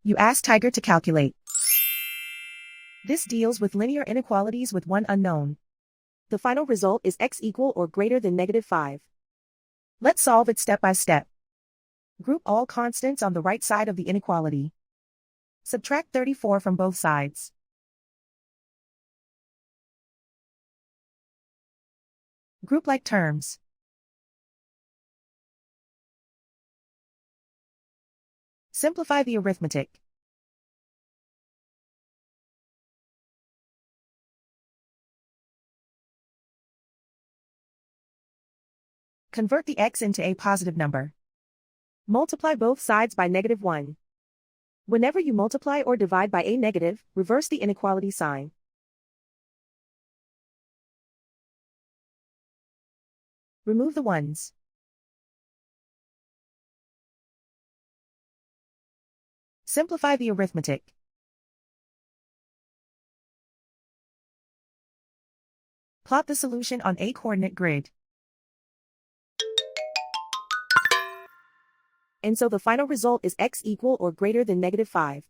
You ask Tiger to calculate. This deals with linear inequalities with one unknown. The final result is x equal or greater than -5. Let's solve it step by step. Group all constants on the right side of the inequality. Subtract 34 from both sides. Group like terms. Simplify the arithmetic. Convert the x into a positive number. Multiply both sides by -1. Whenever you multiply or divide by a negative, reverse the inequality sign. Remove the ones. Simplify the arithmetic. Plot the solution on a coordinate grid. And so the final result is x equal or greater than -5.